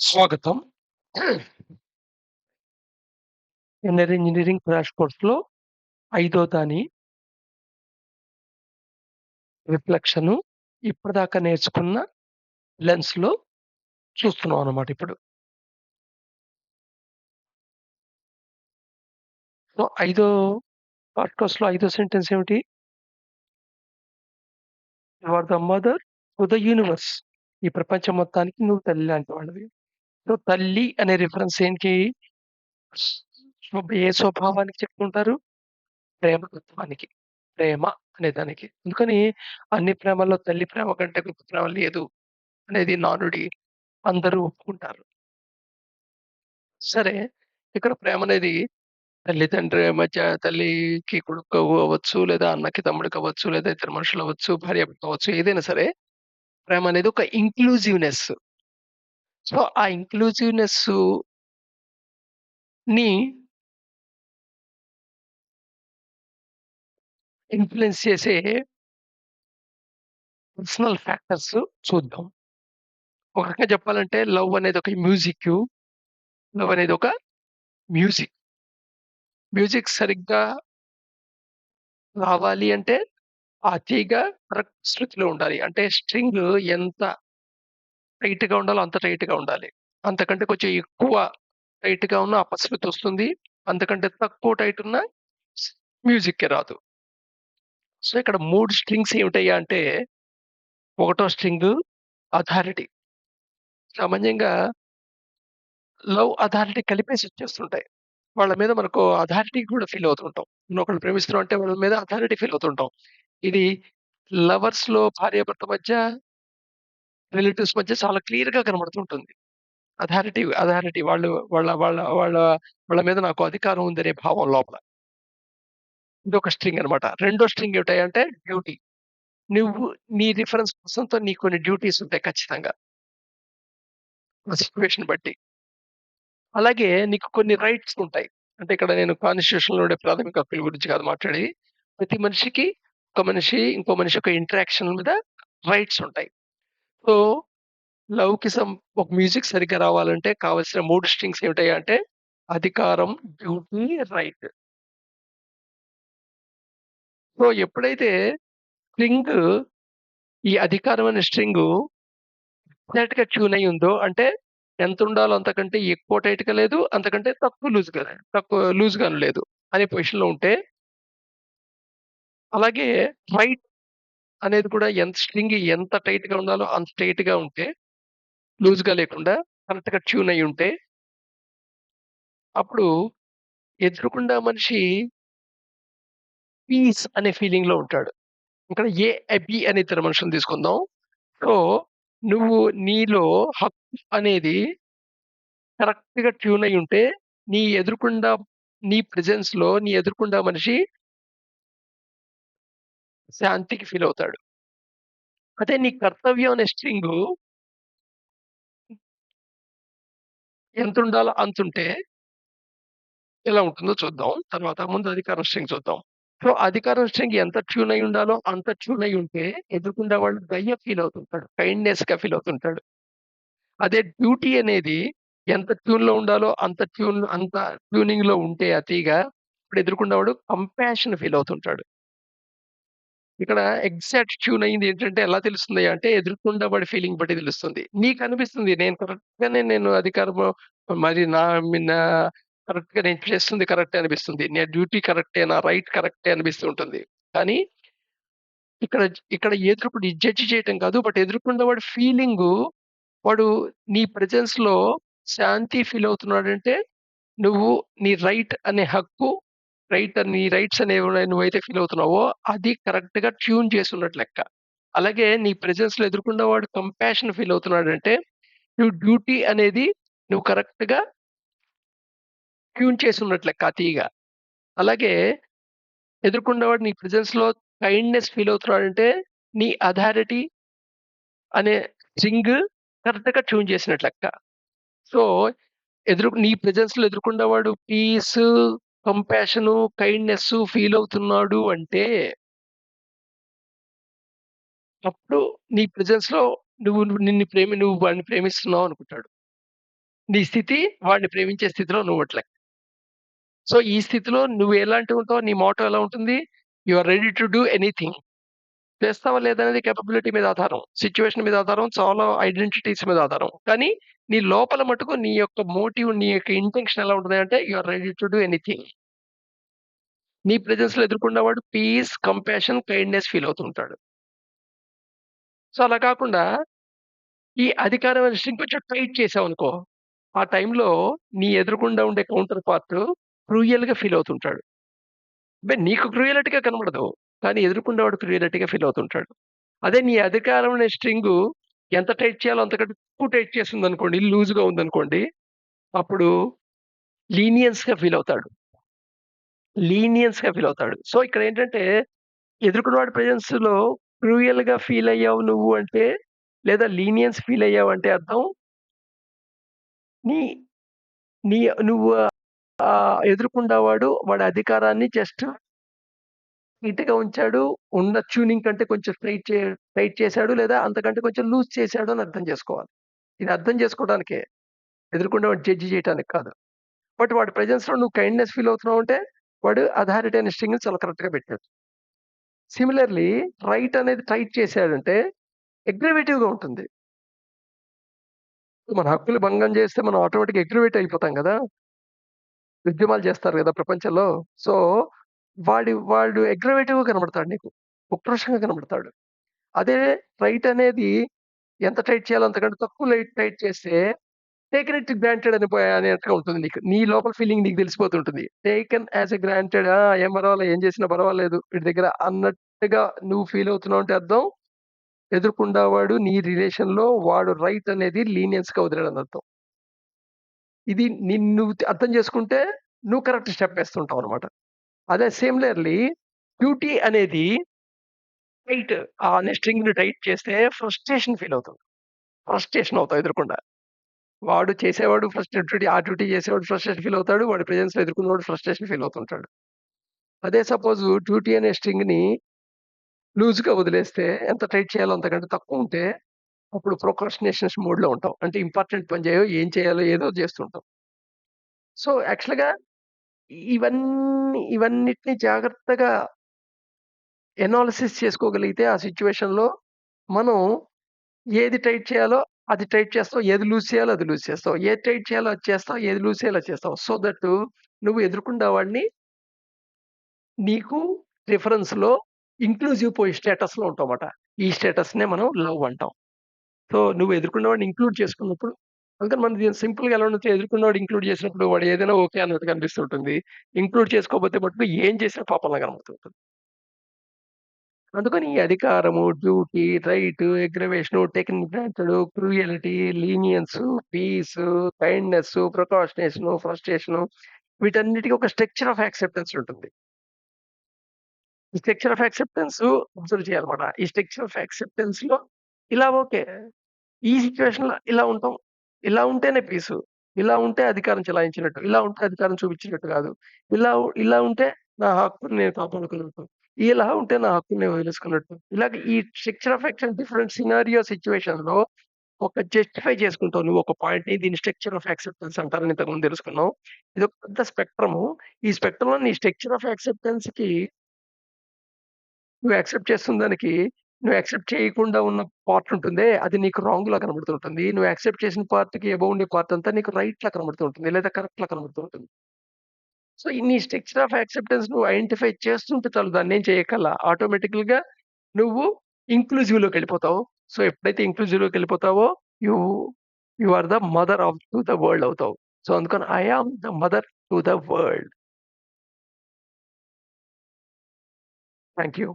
స్వాగతం. Engineering crash కోర్స్‌లో ఐదో దాని రిఫ్లెక్షను ఇప్పటిదాకా నేర్చుకున్న లెన్స్‌లో చూస్తున్నాం అన్నమాట ఇప్పుడు. సో, పార్ట్ కోర్స్‌లో ఐదో సెంటెన్స్ ఏమిటి? You are the mother to the universe. ఈ ప్రపంచం మొత్తానికి నువ్వు తల్లి లాంటి వాడివి. సో, తల్లి అనే రిఫరెన్స్ ఏంటి? ఏ స్వభావానికి చెప్తుంటారు? ప్రేమతత్వానికి. ప్రేమ అనే దానికి. అందుకని అన్ని ప్రేమల్లో తల్లి ప్రేమ కంటే గొప్ప ప్రేమ లేదు అనేది నానుడి. అందరూ ఒప్పుకుంటారు. సరే, ఇక్కడ ప్రేమనేది తల్లి మధ్య తల్లికి కొడుకు అవ్వచ్చు, లేదా అన్నకి తమ్ముడికవ్వచ్చు, లేదా ఇద్దరు మనుషులవ్వచ్చు, భార్యాభర్త అవ్వచ్చు, ఏదైనా సరే ప్రేమనేది ఒక ఇంక్లూజివ్‌నెస్. సో, ఆ ఇంక్లూజివ్‌నెస్సుని ఇన్‌ఫ్లూయెన్స్ చేసే పర్సనల్ ఫ్యాక్టర్స్ చూద్దాం. ఒక రకంగా చెప్పాలంటే లవ్ అనేది ఒక మ్యూజిక్. మ్యూజిక్ సరిగ్గా రావాలి అంటే ఆ తీగ కరెక్ట్ శృతిలో ఉండాలి. అంటే స్ట్రింగ్ ఎంత టైట్‌గా ఉండాలో అంత టైట్‌గా ఉండాలి. అంతకంటే కొంచెం ఎక్కువ టైట్‌గా ఉన్న అపశృతొస్తుంది. అంతకంటే తక్కువ టైట్ ఉన్న స్ మ్యూజిక్కే రాదు. సో, ఇక్కడ 3 స్ట్రింగ్స్ ఏమిటయ్యా అంటే, ఒకటో స్ట్రింగు అథారిటీ. సామాన్యంగా లవ్, అథారిటీ కలిపేసి వచ్చేస్తుంటాయి. వాళ్ళ మీద మనకు అథారిటీ కూడా ఫీల్ అవుతుంటాం. ఒకళ్ళని ప్రేమిస్తున్నాం అంటే వాళ్ళ మీద అథారిటీ ఫీల్ అవుతుంటాం. ఇది లవర్స్‌లో భార్యాభర్త మధ్య, రిలేటివ్స్ మధ్య చాలా క్లియర్‌గా కనబడుతుంటుంది. అథారిటీ వాళ్ళు వాళ్ళ వాళ్ళ వాళ్ళ వాళ్ళ మీద నాకు అధికారం ఉందనే భావం లోపల. ఇదొక స్ట్రింగ్ అన్నమాట. రెండో స్ట్రింగ్ ఏమిటంటే డ్యూటీ. నువ్వు నీ రిఫరెన్స్ పర్సన్‌తో నీకు కొన్ని డ్యూటీస్ ఉంటాయి ఖచ్చితంగా. ఆ సిట్యుయేషన్ బట్టి. అలాగే నీకు కొన్ని రైట్స్ ఉంటాయి. అంటే ఇక్కడ నేను కాన్స్టిట్యూషన్‌లో ఉండే ప్రాథమిక హక్కుల గురించి కాదు మాట్లాడేది. ప్రతి మనిషికి ఒక మనిషి, ఇంకో మనిషి యొక్క ఇంటరాక్షన్ మీద రైట్స్ ఉంటాయి. సో, లవ్‌కి ఒక మ్యూజిక్ సరిగ్గా రావాలంటే కావాల్సిన 3 స్ట్రింగ్స్ ఏమిటయ్యా అంటే అధికారం, డ్యూటీ, రైట్. సో, ఎప్పుడైతే స్ట్రింగ్ ఈ అధికారం అనే స్ట్రింగు ఎగ్జాక్ట్‌గా ట్యూన్ అయ్యి ఉందో అంటే ఎంతుండాలో అంతకంటే ఎక్కువ టైట్‌గా లేదు. అంతకంటే తక్కువ లూజ్‌గాను లేదు అనే పొజిషన్‌లో ఉంటే, అలాగే రైట్ అనేది కూడా స్ట్రింగ్ ఎంత టైట్‌గా ఉండాలో అంత టైట్‌గా ఉంటే, లూజ్‌గా లేకుండా కరెక్ట్‌గా ట్యూన్ అయ్యి ఉంటే, అప్పుడు ఎదురుగుండా మనిషి పీస్ అనే ఫీలింగ్‌లో ఉంటాడు. ఇక్కడ బి అనే ఇద్దరు మనుషుల్ని తీసుకుందాం. సో, నువ్వు నీలో హక్కు అనేది కరెక్ట్‌గా ట్యూన్ అయ్యుంటే, నీ ఎదురుగుండా నీ ఎదురుగుండా మనిషి శాంతికి ఫీలవుతాడు. అదే నీ కర్తవ్యం అనే స్ట్రింగు ఎంతుండాలో అంతుంటే ఎలా ఉంటుందో చూద్దాం. తర్వాత ముందు అధికారం స్ట్రింగ్ చూద్దాం. సో, అధికారం స్ట్రింగ్ ఎంత ట్యూన్ అయ్యుండాలో అంత ట్యూన్ అయ్యుంటే, ఎదురుగుండా వాడు దయ ఫీలవుతుంటాడు. కైండ్‌నెస్‌గా ఫీలవుతుంటాడు. అదే డ్యూటీ అనేది ఎంత ట్యూన్‌లో ఉండాలో అంత ట్యూనింగ్‌లో ఉంటే ఆ తీగ, ఇప్పుడు ఎదురుగుండేవాడు కంపాషన్ ఫీల్ అవుతుంటాడు. ఇక్కడ ఎగ్జాక్ట్ ట్యూన్ అయింది ఏంటంటే ఎలా తెలుస్తుందయ్యా అంటే ఎదురుగుండా వాడి ఫీలింగ్ బట్టి తెలుస్తుంది. నీకనిపిస్తుంది నేను అధికారము మరి నా కరెక్ట్‌గా నేను చేస్తుంది కరెక్టే అనిపిస్తుంది. నా డ్యూటీ కరెక్టే, నా రైట్ కరెక్టే అనిపిస్తూ ఉంటుంది. కానీ ఇక్కడ ఇక్కడ ఎదురుకుడు జడ్జ్ చేయటం కాదు. బట్ ఎదురుగుండా వాడి ఫీలింగు వాడు నీ ప్రెజెన్స్‌లో శాంతి ఫీల్ అవుతున్నాడంటే, నువ్వు నీ రైట్ అనే హక్కు, నీ రైట్స్ అనేవి నువ్వైతే ఫీల్ అవుతున్నావో, అది కరెక్ట్‌గా ట్యూన్ చేసున్నట్టు లెక్క. అలాగే నీ ప్రెజెన్స్‌లో ఎదురుగుండా వాడు కంపాషన్ ఫీల్ అవుతున్నాడంటే, నువ్వు డ్యూటీ అనేది నువ్వు కరెక్ట్‌గా ట్యూన్ చేసున్నట్టు లెక్క ఆ తీగ. అలాగే ఎదురుగుండేవాడు నీ ప్రెజెన్స్‌లో కైండ్‌నెస్ ఫీల్ అవుతున్నాడంటే, నీ అథారిటీ అనే స్ట్రింగ్ కరెక్ట్‌గా ట్యూన్ చేసినట్టు లెక్క. సో, నీ ప్రెజెన్స్‌లో ఎదురుగుండేవాడు పీసు, కంపాషను, కైండ్‌నెస్సు ఫీలవుతున్నాడు అంటే, అప్పుడు నీ ప్రెజెన్స్‌లో నువ్వు నువ్వు నిన్ను ప్రేమి నువ్వు వాడిని ప్రేమిస్తున్నావు అనుకుంటాడు. నీ స్థితి వాడిని ప్రేమించే స్థితిలో నువ్వుండట్లే. సో, ఈ స్థితిలో నువ్వు ఎలాంటివుంటావు? నీ మోటో ఎలా ఉంటుంది? You are ready to do anything. చేస్తావా లేదా అనేది కేపబిలిటీ మీద ఆధారం. సిట్యుయేషన్ మీద ఆధారం. చాలా ఐడెంటిటీస్ మీద ఆధారం. కానీ నీ లోపల మటుకు నీ యొక్క మోటివ్, నీ యొక్క ఇంటెన్షన్ ఎలా ఉంటది అంటే you are ready to do anything. నీ ప్రెజెన్స్‌లో ఎదుర్కొన్నవాడు పీస్, కంపాషన్, కైండ్‌నెస్ ఫీల్ అవుతూ ఉంటాడు. సో, అలా కాకుండా ఈ అధికారం అనే స్ట్రింగ్ కొంచెం టైట్ చేసావనుకో, ఆ టైంలో నీ ఎదురుగుండా ఉండే కౌంటర్ పార్ట్ క్రూయల్‌గా ఫీల్ అవుతుంటాడు. నీకు క్రూయలిటీగా కనబడదు. కానీ ఎదుర్కొన్నవాడు క్రూయలిటీగా ఫీల్ అవుతుంటాడు. అదే నీ అధికారం అనే స్ట్రింగు ఎంత టైట్ చేయాలో అంతకంటే ఎక్కువ టైట్ చేసిందనుకోండి, లూజ్‌గా ఉందనుకోండి, అప్పుడు లీనియన్స్‌గా ఫీల్ అవుతాడు. లీనియన్స్‌గా ఫీల్ అవుతాడు. సో, ఇక్కడేంటంటే ఎదుర్కొన్నవాడి ప్రెజెన్స్‌లో క్రూయల్‌గా ఫీల్ అయ్యావు నువ్వు అంటే, లేదా లీనియన్స్ ఫీల్ అయ్యావంటే అర్థం నీ నీ నువ్వు ఎదుర్కొన్నవాడు వాడి అధికారాన్ని జస్ట్ టైట్‌గా ఉంచాడు. ఉన్న ట్యూనింగ్ కంటే కొంచెం టైట్ చేశాడు. లేదా అంతకంటే కొంచెం లూజ్ చేశాడు అని అర్థం చేసుకోవాలి. ఇది అర్థం చేసుకోవడానికే. ఎదురుగుండేవాడిని జడ్జ్ చేయటానికి కాదు. బట్ వాడి ప్రెజెన్స్‌లో నువ్వు కైండ్‌నెస్ ఫీల్ అవుతున్నావంటే, వాడు అథారిటీ అనే స్ట్రింగ్‌ని చాలా కరెక్ట్‌గా పెట్టాడు. సిమిలర్‌లీ రైట్ అనేది టైట్ చేశాడంటే అగ్రివేటివ్‌గా ఉంటుంది. మన హక్కులు భంగం చేస్తే మనం ఆటోమేటిక్‌గా అగ్రివేట్ అయిపోతాం గదా! ఉద్యమాలు చేస్తారు గదా! ప్రపంచంలో. సో, వాడు అగ్రివేటివ్‌గా కనబడతాడు నీకు. ఉక్రోషంగా కనబడతాడు. అదే రైట్ అనేది ఎంత టైట్ చేయాలో అంతకంటే తక్కువ టైట్ చేస్తే టేకెన్ ఇట్ గ్రాంటెడ్ అనేట్టుగా ఉంటుంది నీకు. నీ లోపల ఫీలింగ్ నీకు తెలిసిపోతుంటుంది. టేకెన్ యాస్ ఎ గ్రాంటెడ్ ఏం పర్వాలేదు, ఏం చేసినా పర్వాలేదు వీడి దగ్గర అన్నట్టుగా నువ్వు ఫీల్ అవుతున్నావు అంటే అర్థం ఎదుర్కొండవాడు నీ రిలేషన్‌లో వాడు రైట్ అనేది లీనియన్స్‌గా వదిలాడని అర్థం. ఇది నువ్వు అర్థం చేసుకుంటే నువ్వు కరెక్ట్ స్టెప్ ఏస్తుంటావనమాట. అదే సిమిలర్‌లీ డ్యూటీ అనేది టైట్ అనే స్ట్రింగ్‌ని టైట్ చేస్తే ఫ్రస్ట్రేషన్ ఫీల్ అవుతావు. ఫ్రస్ట్రేషన్ అవుతావు ఎదురకుండా. వాడు చేసేవాడు ఆ డ్యూటీ చేసేవాడు ఫ్రస్ట్రేషన్ ఫీల్ అవుతాడు. వాడి ప్రెజెన్స్‌లో ఎదుర్కొన్నవాడు ఫ్రస్ట్రేషన్ ఫీల్ అవుతుంటాడు. అదే సపోజు డ్యూటీ అనే స్ట్రింగ్‌ని లూజ్‌గా వదిలేస్తే ఎంత టైట్ చేయాలో అంతకంటే తక్కువుంటే అప్పుడు ప్రొక్రాస్టినేషన్స్ మోడ్‌లో ఉంటాం. అంటే ఇంపార్టెంట్ పని చేయవు. ఏం చేయాలో ఏదో చేస్తుంటాం. సో, యాక్చువల్‌గా ఇవన్నిటిని జాగ్రత్తగా ఎనాలిసిస్ చేసుకోగలిగితే ఆ సిట్యుయేషన్‌లో మనం ఏది టైట్ చేయాలో అది టైట్ చేస్తావు. ఏది లూజ్ చేయాలో అది లూజ్ చేస్తావు. ఏది టైట్ చేయాలో అది చేస్తావు. ఏది లూజ్ చేయాలో అది చేస్తావు. సో దట్ నువ్వు ఎదుర్కొన్న వాడిని నీకు రిఫరెన్స్‌లో ఇంక్లూజివ్ స్టేటస్‌లో ఉంటావమాట. ఈ స్టేటస్‌నే మనం లవ్ అంటాం. సో, నువ్వు ఎదుర్కొన్నవాడిని ఇంక్లూడ్ చేసుకున్నప్పుడు అందుకని మనం దీన్ని సింపుల్‌గా ఎలా ఉండొచ్చు ఎదుర్కొన్నవాడు ఇంక్లూడ్ చేసినప్పుడు వాడు ఏదైనా ఓకే అన్నట్టుగా అనిపిస్తుంటుంది. ఇంక్లూడ్ చేసుకోకపోతే మటుకు ఏం చేసినా పాపంలా కనబడుతుంటుంది. అందుకని ఈ అధికారము, duty, right, aggravation, taken granted, cruelty, leniency, peace, kindness, procrastination, frustration వీటన్నిటికి ఒక స్ట్రక్చర్ ఆఫ్ యాక్సెప్టెన్స్ ఉంటుంది. ఈ స్ట్రక్చర్ ఆఫ్ యాక్సెప్టెన్సు అబ్జర్వ్ చేయాలన్నమాట. ఈ స్ట్రక్చర్ ఆఫ్ యాక్సెప్టెన్స్‌లో ఇలా ఓకే. ఈ సిట్యుయేషన్‌లో ఇలా ఉంటాం. ఇలా ఉంటేనే పీసు. ఇలా ఉంటే అధికారం చెలాయించినట్టు. ఇలా ఉంటే అధికారం చూపించినట్టు కాదు. ఇలా ఉంటే నా హక్కుని నేను కాపాడుకున్నట్టు. ఇలా ఉంటే నా హక్కుని నేను వదిలేసుకున్నట్టు. ఇలాగ ఈ structure of action different scenario సిట్యుయేషన్‌లో ఒక జస్టిఫై చేసుకుంటావు నువ్వు ఒక పాయింట్‌ని. దీన్ని స్ట్రక్చర్ ఆఫ్ యాక్సెప్టెన్స్ అంటారని ఇంతకుముందు తెలుసుకున్నాం. ఇదొక పెద్ద స్పెక్ట్రము. ఈ స్పెక్ట్రమ్‌లో నీ స్ట్రక్చర్ ఆఫ్ యాక్సెప్టెన్స్‌కి నువ్వు యాక్సెప్ట్ చేస్తున్న దానికి, నువ్వు యాక్సెప్ట్ చేయకుండా ఉన్న పార్ట్ ఉంటుందే, అది నీకు రాంగ్‌లా కనబడుతూ ఉంటుంది. నువ్వు యాక్సెప్ట్ చేసిన పార్ట్‌కి అబోవ్ ఉండే పార్ట్ అంతా నీకు రైట్‌లా కనబడుతూ ఉంటుంది. లేదా కరెక్ట్‌లా కనబడుతూ ఉంటుంది. సో, నీ స్ట్రక్చర్ ఆఫ్ యాక్సెప్టెన్స్ నువ్వు ఐడెంటిఫై చేస్తుంటే చాలు దాన్నేం చేయక్కర్లా. ఆటోమేటికల్‌గా నువ్వు ఇంక్లూజివ్‌లోకెళ్ళిపోతావు. సో, ఎప్పుడైతే ఇంక్లూజివ్‌లోకెళ్ళిపోతావో you you are the mother of to the world అవుతావు. సో, అందుకని I am the mother to the world. Thank you.